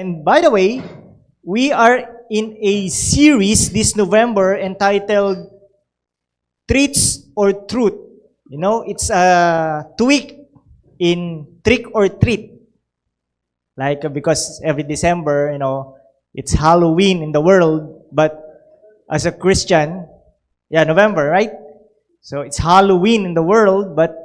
And by the way, we are in a series this November entitled Treats or Truth. You know, it's a tweak in trick or treat. Like, because every December, it's Halloween in the world, but as a Christian, November, right? So it's Halloween in the world, but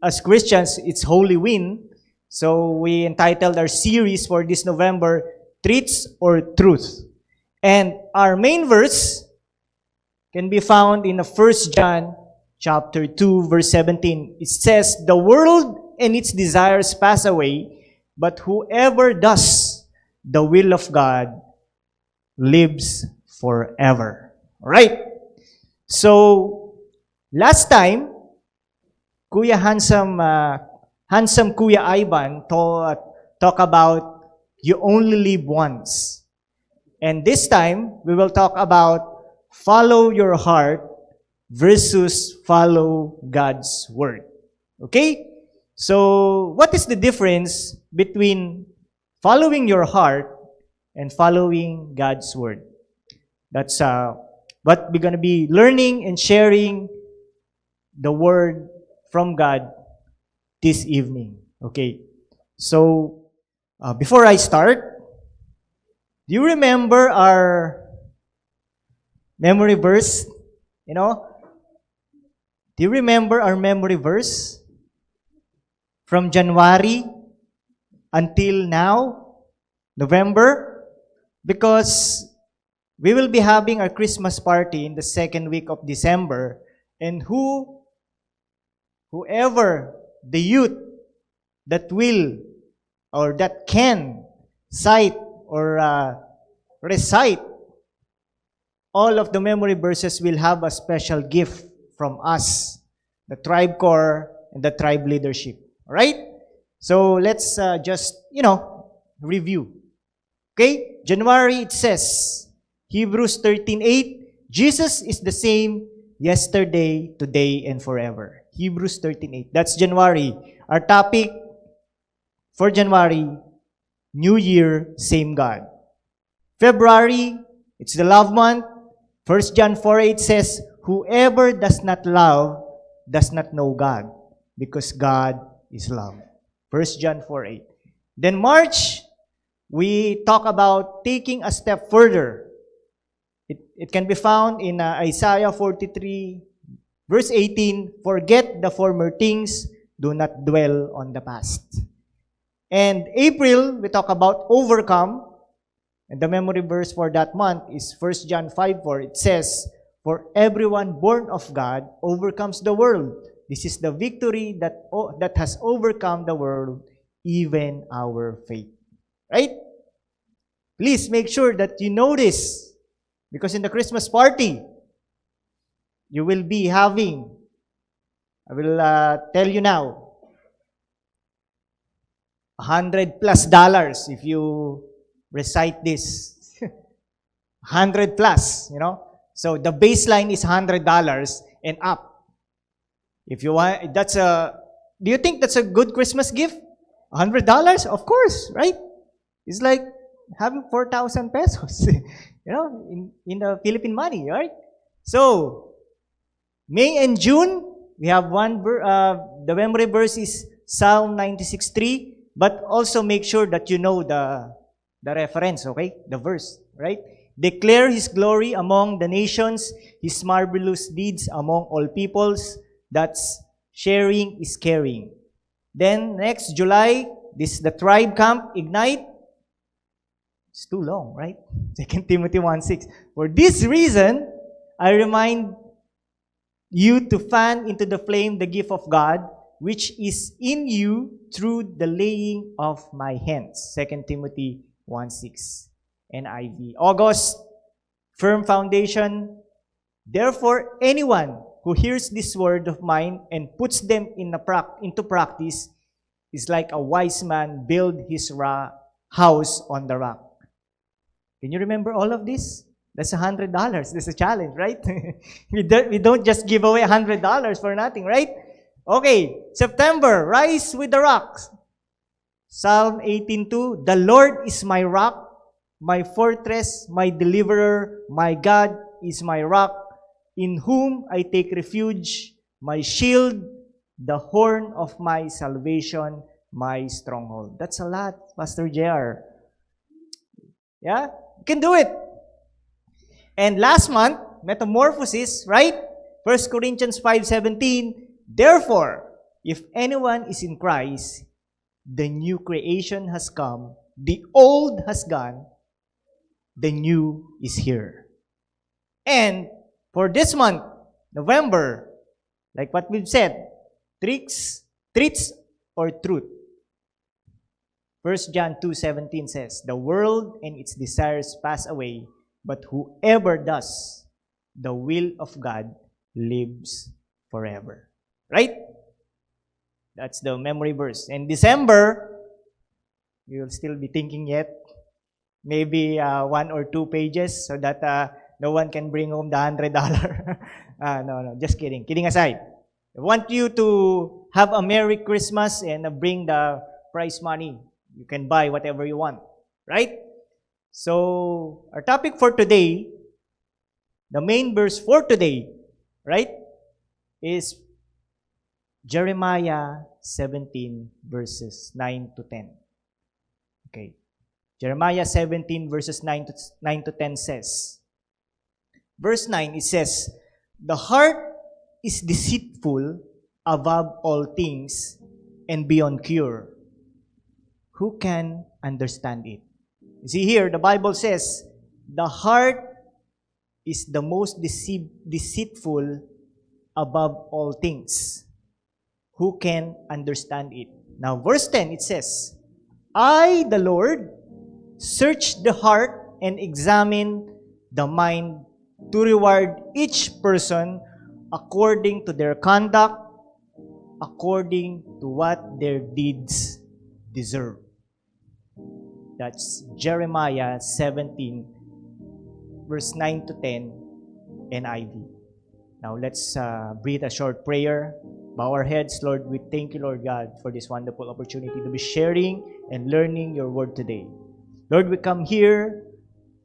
as Christians, it's Holy Win. So we entitled our series for this November, Treats or Truth. And our main verse can be found in 1 John chapter 2, verse 17. It says, "The world and its desires pass away, but whoever does the will of God lives forever." All right? So, last time, Kuya Handsome Kuya Ivan talk about you only live once. And this time, we will talk about follow your heart versus follow God's word. Okay? So, what is the difference between following your heart and following God's word? That's what we're going to be learning and sharing the word from God this evening. Okay. So, before I start, do you remember our memory verse? Do you remember our memory verse? From January until now, November, because we will be having our Christmas party in the second week of December, and whoever the youth that will or that can cite or recite all of the memory verses will have a special gift from us, the tribe core and the tribe leadership. All right? So let's just, review. Okay? January, it says, Hebrews 13:8, Jesus is the same yesterday, today, and forever. Hebrews 13:8. That's January. Our topic for January, New Year, same God. February, it's the love month. 1 John 4:8 says, whoever does not love does not know God, because God is love. 1 John 4:8. Then March, we talk about taking a step further. It can be found in Isaiah 43, verse 18, forget the former things, do not dwell on the past. And April, we talk about overcome. And the memory verse for that month is 1 John 5:4. It says, for everyone born of God overcomes the world. This is the victory that has overcome the world, even our faith. Right? Please make sure that you know this. Because in the Christmas party, you will be having, I will tell you now, $100+ if you recite this. 100+, So the baseline is $100 and up. If you want, do you think that's a good Christmas gift? $100? Of course, right? It's like having 4,000 pesos, in the Philippine money, right? So, May and June, we have the memory verse is Psalm 96:3, but also make sure that you know the reference, okay? The verse, right? Declare His glory among the nations, His marvelous deeds among all peoples. That's sharing is caring. Then next, July, this is the tribe camp, Ignite. It's too long, right? 2 Timothy 1:6. For this reason, I remind you to fan into the flame the gift of God, which is in you through the laying of my hands. 2 Timothy 1:6. NIV. August, firm foundation. Therefore, anyone who hears this word of mine and puts them into practice is like a wise man build his house on the rock. Can you remember all of this? That's $100. That's a challenge, right? we don't just give away $100 for nothing, right? Okay, September, Rise with the Rocks. Psalm 18:2, the Lord is my rock, my fortress, my deliverer, my God is my rock, in whom I take refuge, my shield, the horn of my salvation, my stronghold. That's a lot, Pastor JR. Yeah? You can do it. And last month, metamorphosis, right? 1 Corinthians 5:17, therefore, if anyone is in Christ, the new creation has come, the old has gone, the new is here. And for this month, November, like what we've said, treats or truth. 1 John 2:17 says, the world and its desires pass away, but whoever does the will of God lives forever. Right? That's the memory verse. In December, you'll still be thinking yet. Maybe 1 or 2 pages so that no one can bring home the $100. No, just kidding. Kidding aside. I want you to have a Merry Christmas and bring the prize money. You can buy whatever you want. Right? So, our topic for today, the main verse for today, right, is Jeremiah 17 verses 9 to 10. Okay. Jeremiah 17 verses 9 to 10 says, verse 9, it says, the heart is deceitful above all things and beyond cure. Who can understand it? You see here, the Bible says, the heart is the most deceitful above all things. Who can understand it? Now, verse 10, it says, I, the Lord, search the heart and examine the mind to reward each person according to their conduct, according to what their deeds deserve. That's Jeremiah 17, verse 9 to 10, NIV. Now let's breathe a short prayer. Bow our heads. Lord, we thank you, Lord God, for this wonderful opportunity to be sharing and learning your word today. Lord, we come here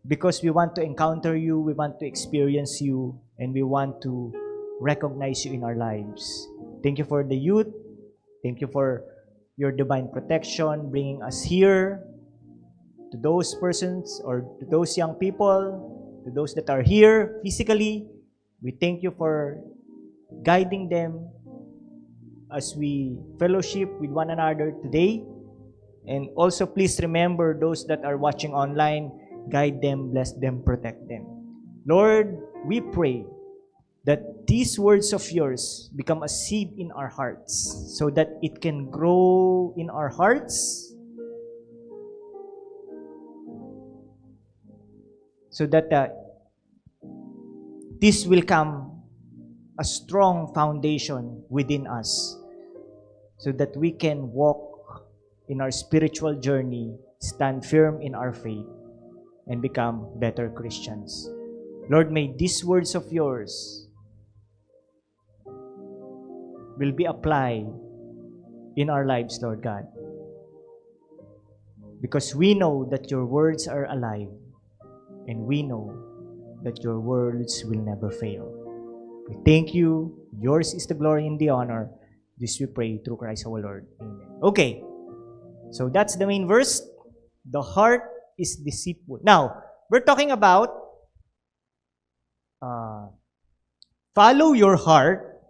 because we want to encounter you, we want to experience you, and we want to recognize you in our lives. Thank you for the youth. Thank you for your divine protection, bringing us here. To those persons or to those young people, to those that are here physically, we thank you for guiding them as we fellowship with one another today. And also, please remember those that are watching online, guide them, bless them, protect them. Lord, we pray that these words of yours become a seed in our hearts so that it can grow in our hearts, so that this will come a strong foundation within us so that we can walk in our spiritual journey, stand firm in our faith, and become better Christians. Lord, may these words of yours will be applied in our lives, Lord God. Because we know that your words are alive, and we know that your words will never fail. We thank you. Yours is the glory and the honor. This we pray through Christ our Lord. Amen. Okay. So that's the main verse. The heart is deceitful. Now, we're talking about follow your heart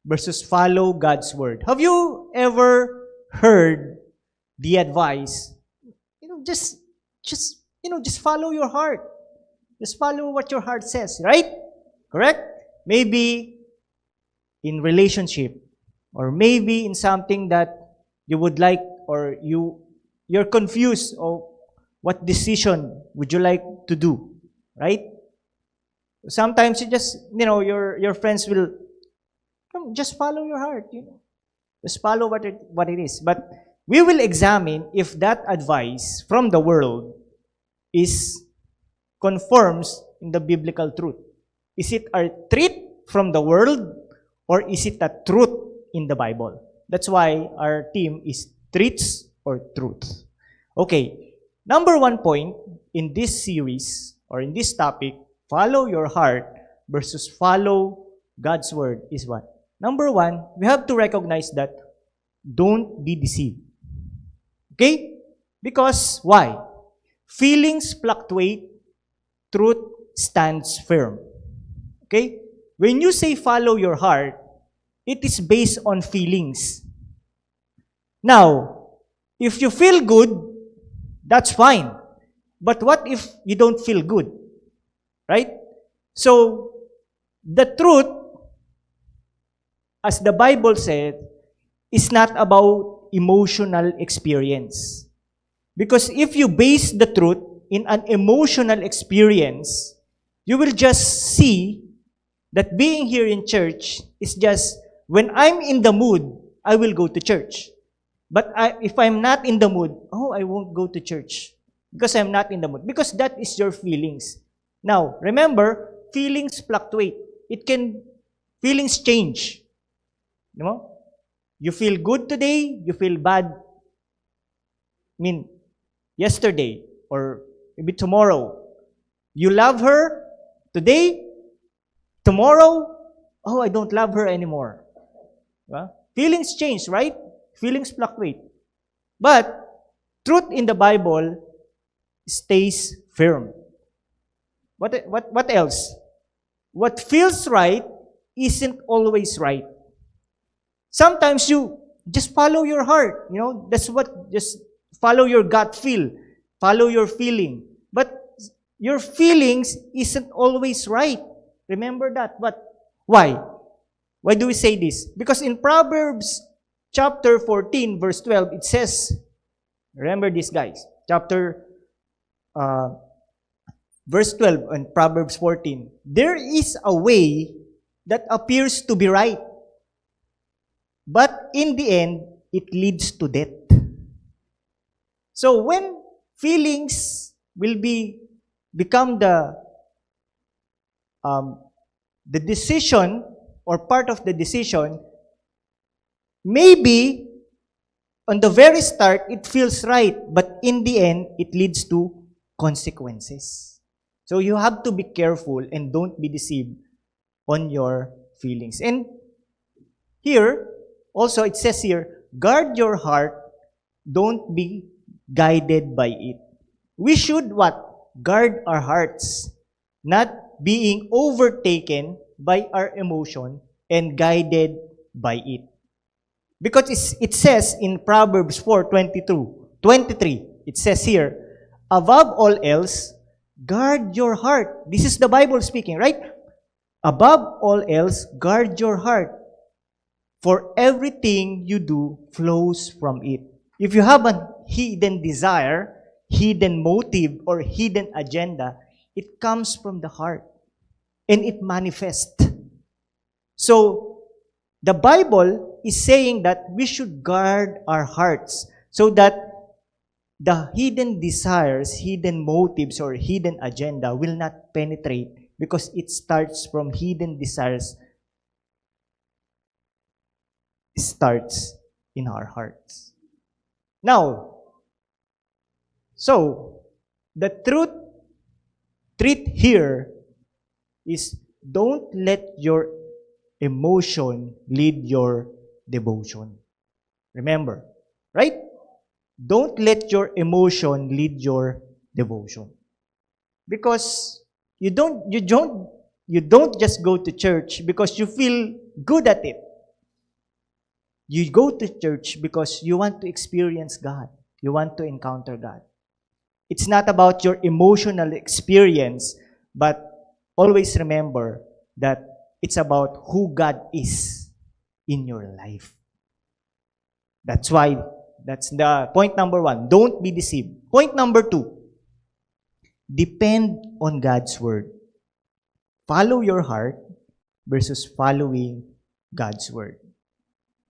versus follow God's word. Have you ever heard the advice, just follow your heart. Just follow what your heart says, right? Correct? Maybe in relationship, or maybe in something that you would like, or you're confused of what decision would you like to do, right? Sometimes you just, your friends will, just follow your heart, Just follow what it is. But we will examine if that advice from the world conforms in the biblical truth. Is it a treat from the world, or is it a truth in the Bible? That's why our theme is treats or truth. Okay, number one point in this series or in this topic, follow your heart versus follow God's word is what? Number one, we have to recognize that don't be deceived. Okay? Because why? Feelings fluctuate, truth stands firm. Okay? When you say follow your heart, it is based on feelings. Now, if you feel good, that's fine. But what if you don't feel good? Right? So, the truth, as the Bible said, is not about emotional experience. Because if you base the truth in an emotional experience, you will just see that being here in church is just, when I'm in the mood, I will go to church. But if I'm not in the mood, I won't go to church. Because I'm not in the mood. Because that is your feelings. Now, remember, feelings fluctuate. Feelings change. You know? You feel good today, you feel bad. Yesterday or maybe tomorrow. You love her today, tomorrow, I don't love her anymore. Well, feelings change, right? Feelings fluctuate. But truth in the Bible stays firm. What else? What feels right isn't always right. Sometimes you just follow your heart. Just follow your gut feel. Follow your feeling. But your feelings isn't always right. Remember that. But why? Why do we say this? Because in Proverbs chapter 14, verse 12, it says, remember this, guys. Verse 12 in Proverbs 14. There is a way that appears to be right, but in the end, it leads to death. So when feelings will become the decision or part of the decision, maybe on the very start it feels right, but in the end it leads to consequences. So you have to be careful and don't be deceived on your feelings. And here, also it says here, guard your heart, don't be guided by it. We should what? Guard our hearts, not being overtaken by our emotion and guided by it. Because it says in Proverbs 4:23, it says here, above all else, guard your heart. This is the Bible speaking, right? Above all else, guard your heart, for everything you do flows from it. If you have a hidden desire, hidden motive, or hidden agenda, it comes from the heart and it manifests. So, the Bible is saying that we should guard our hearts so that the hidden desires, hidden motives, or hidden agenda will not penetrate, because it starts from hidden desires, starts in our hearts. Now, so, the truth here is, don't let your emotion lead your devotion. Remember, right? Don't let your emotion lead your devotion. Because you don't just go to church because you feel good at it. You go to church because you want to experience God. You want to encounter God. It's not about your emotional experience, but always remember that it's about who God is in your life. That's the point number 1. Don't be deceived. Point number 2. Depend on God's word. Follow your heart versus following God's word.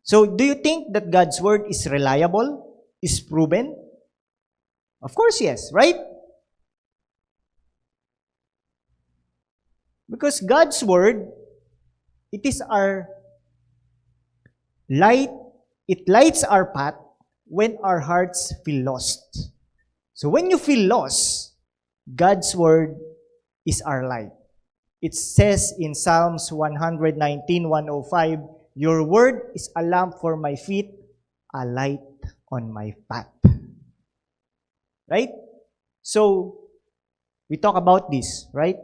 So, do you think that God's word is reliable? Is proven? Of course, yes, right? Because God's word, it is our light, it lights our path when our hearts feel lost. So when you feel lost, God's word is our light. It says in Psalms 119:105, your word is a lamp for my feet, a light on my path. Right? So, we talk about this, right?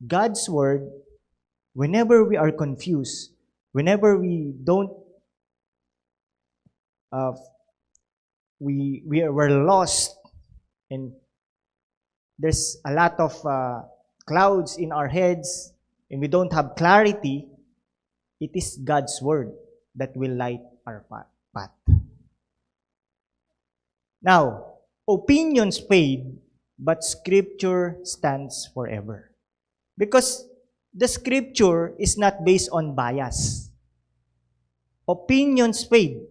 God's word, whenever we are confused, whenever we don't, we're lost, and there's a lot of clouds in our heads, and we don't have clarity, it is God's word that will light our path. Now, opinions fade, but Scripture stands forever. Because the Scripture is not based on bias. Opinions fade.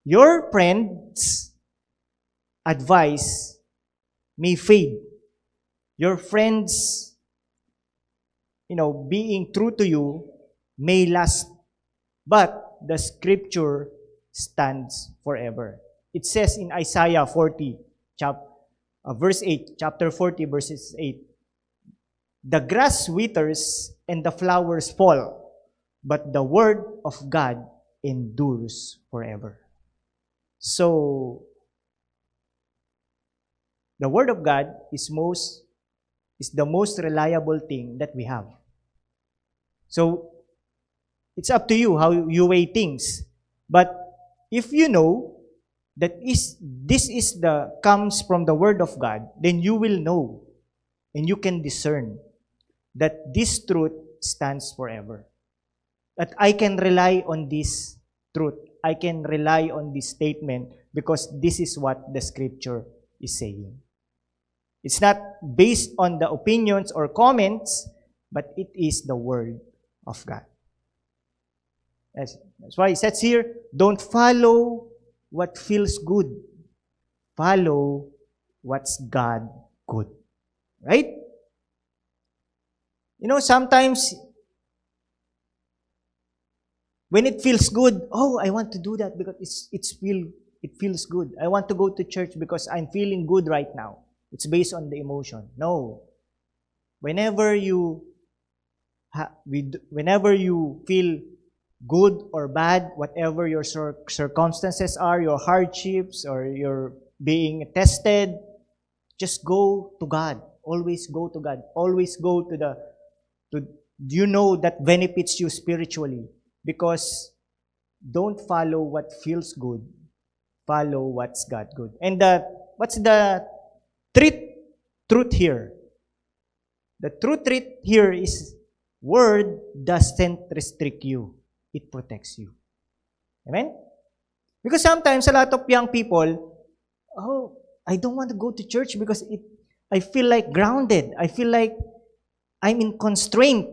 Your friend's advice may fade. Your friends, being true to you may last, but the Scripture stands forever. It says in Isaiah 40, verse 8, chapter 40, verses 8, the grass withers and the flowers fall, but the word of God endures forever. So, the word of God is the most reliable thing that we have. So, it's up to you how you weigh things. But if you know that this comes from the word of God, then you will know and you can discern that this truth stands forever. That I can rely on this truth. I can rely on this statement because this is what the Scripture is saying. It's not based on the opinions or comments, but it is the Word of God. That's why it says here, don't follow what feels good. Follow what's God good. Right? Sometimes when it feels good, I want to do that because it feels good. I want to go to church because I'm feeling good right now. It's based on the emotion. No. Whenever you feel good or bad, whatever your circumstances are, your hardships, or you're being tested, just go to God. Always go to God. Always go to that benefits you spiritually. Because don't follow what feels good. Follow what's God good. And what's the truth here? The truth here is word doesn't restrict you. It protects you. Amen? Because sometimes a lot of young people, I don't want to go to church because I feel like grounded. I feel like I'm in constraint.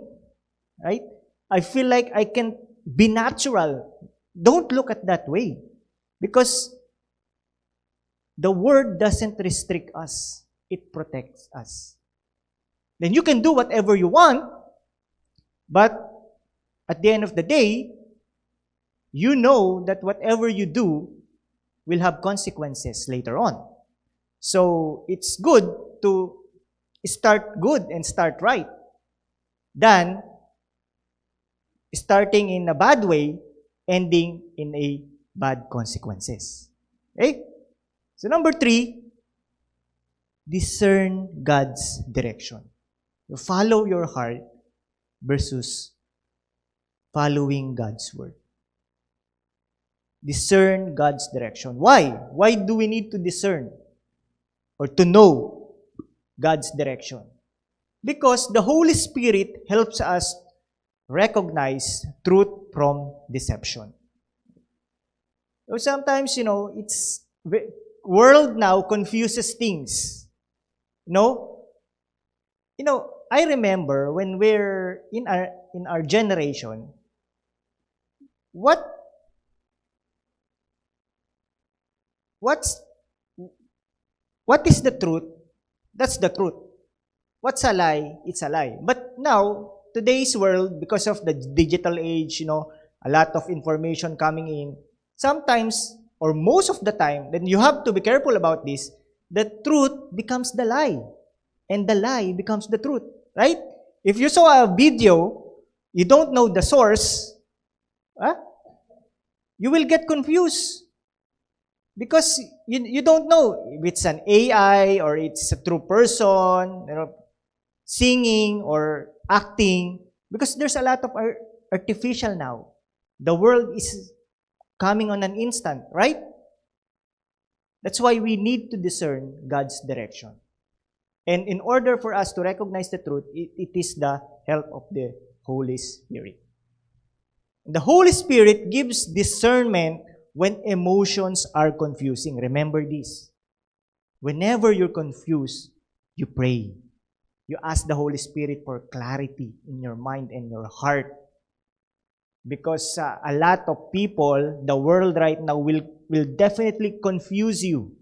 Right? I feel like I can be natural. Don't look at that way. Because the word doesn't restrict us. It protects us. Then you can do whatever you want, but at the end of the day, you know that whatever you do will have consequences later on. So it's good to start good and start right than starting in a bad way, ending in a bad consequences. Okay? So number 3, discern God's direction. You follow your heart versus following God's word. Discern God's direction. Why? Why do we need to discern or to know God's direction? Because the Holy Spirit helps us recognize truth from deception. So sometimes, it's world now confuses things. I remember when we're in our generation, what is the truth? That's the truth. What's a lie? It's a lie. But now, today's world, because of the digital age, a lot of information coming in, sometimes, or most of the time, then you have to be careful about this, the truth becomes the lie, and the lie becomes the truth, right? If you saw a video, you don't know the source, huh? You will get confused because you don't know if it's an AI or it's a true person, singing or acting, because there's a lot of artificial now. The world is coming on an instant, right? That's why we need to discern God's direction. And in order for us to recognize the truth, it is the help of the Holy Spirit. The Holy Spirit gives discernment when emotions are confusing. Remember this. Whenever you're confused, you pray. You ask the Holy Spirit for clarity in your mind and your heart. Because a lot of people, the world right now will definitely confuse you.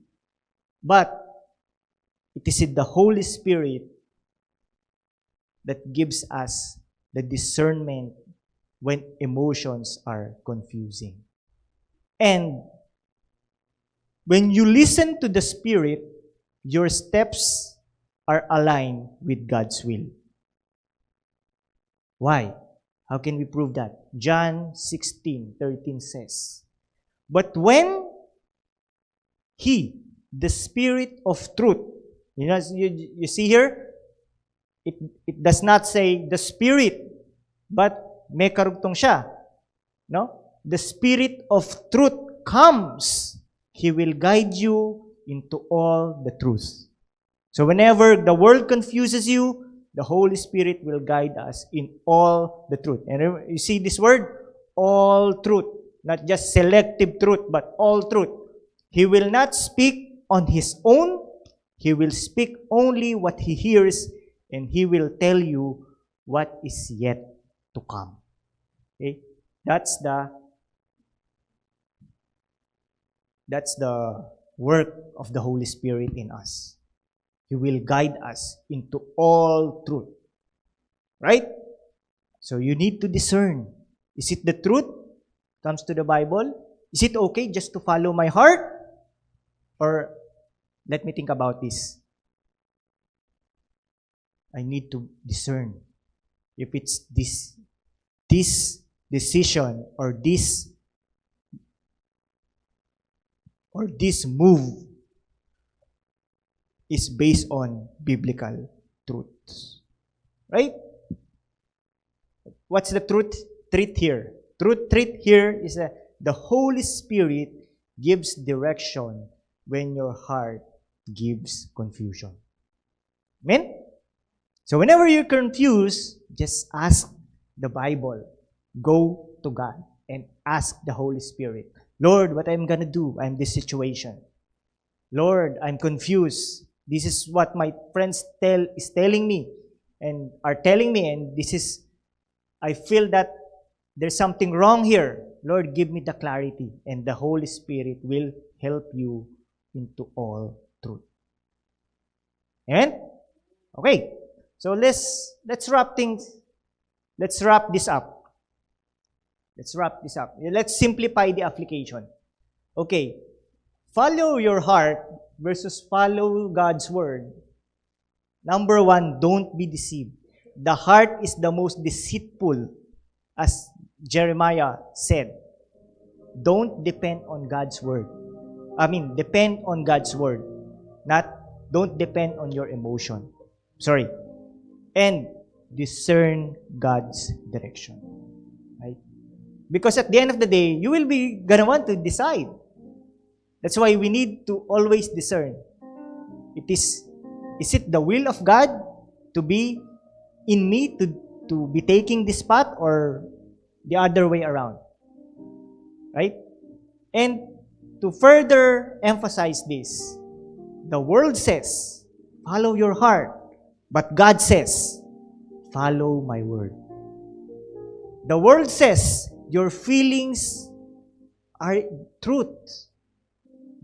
But it is the Holy Spirit that gives us the discernment when emotions are confusing. And when you listen to the Spirit, your steps are aligned with God's will. Why? How can we prove that? John 16:13 says, "But when He, the Spirit of truth," you see here, it does not say the Spirit, but may karugtong siya. No? The Spirit of truth comes, He will guide you into all the truth. So whenever the world confuses you, the Holy Spirit will guide us in all the truth. And you see this word? All truth. Not just selective truth, but all truth. He will not speak on His own. He will speak only what He hears, and He will tell you what is yet to come. Okay? That's the work of the Holy Spirit in us. He will guide us into all truth. Right? So you need to discern. Is it the truth? Comes to the Bible? Is it okay just to follow my heart? Or let me think about this. I need to discern if it's this decision or this move is based on biblical truths. Right? What's the truth here? Truth here is that the Holy Spirit gives direction when your heart gives confusion. Amen? So whenever you're confused, just ask the Bible. Go to God and ask the Holy Spirit, Lord, what I'm gonna do? I'm this situation. Lord, I'm confused. This is what my friends is telling me and are telling me, and I feel that there's something wrong here. Lord, give me the clarity, and the Holy Spirit will help you into all truth. Amen? Okay. So let's wrap this up. Let's simplify the application. Okay. Follow your heart versus follow God's word. Number one, don't be deceived. The heart is the most deceitful, as Jeremiah said. Don't depend on God's word. Depend on God's word. Don't depend on your emotion. Sorry. And discern God's direction. Right? Because at the end of the day, you will be gonna want to decide. That's why we need to always discern. Is it the will of God to be in me to be taking this path, or the other way around? Right? And to further emphasize this, the world says, follow your heart. But God says, follow my word. The world says, your feelings are truth.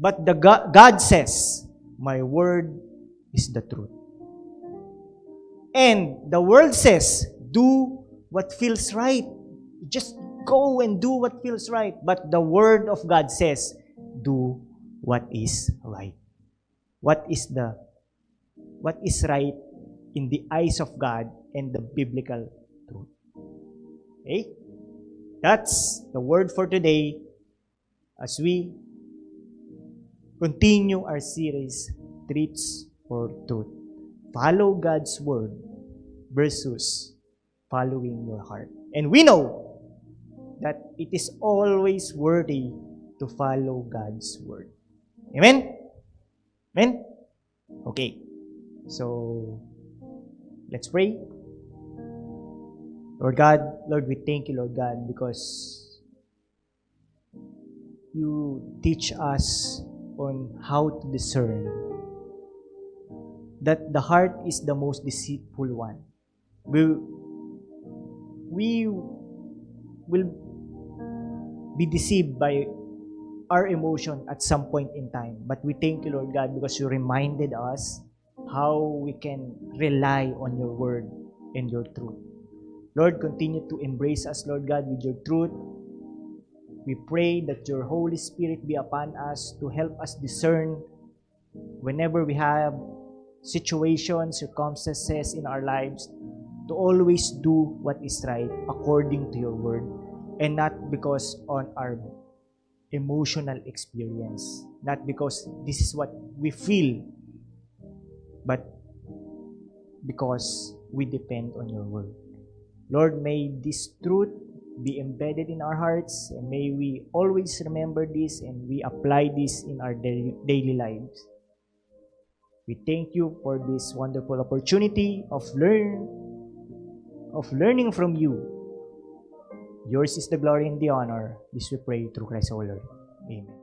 But God says, my word is the truth. And the world says, do what feels right. Just go and do what feels right. But the Word of God says, do what is right. What is right in the eyes of God and the biblical truth. Okay? That's the word for today as we continue our series, Treats for Truth. Follow God's word versus following your heart. And we know that it is always worthy to follow God's word. Amen? Amen? Okay. So, let's pray. Lord God, Lord, we thank you, Lord God, because you teach us on how to discern that the heart is the most deceitful one. We will be deceived by our emotion at some point in time. But we thank you, Lord God, because you reminded us how we can rely on your word and your truth. Lord, continue to embrace us, Lord God, with your truth. We pray that your Holy Spirit be upon us to help us discern whenever we have situations, circumstances in our lives, to always do what is right according to your word, and not because on our emotional experience, not because this is what we feel, but because we depend on your word. Lord, may this truth be embedded in our hearts, and may we always remember this and we apply this in our daily lives. We thank you for this wonderful opportunity of learning from you. Yours is the glory and the honor. This we pray through Christ our Lord. Amen.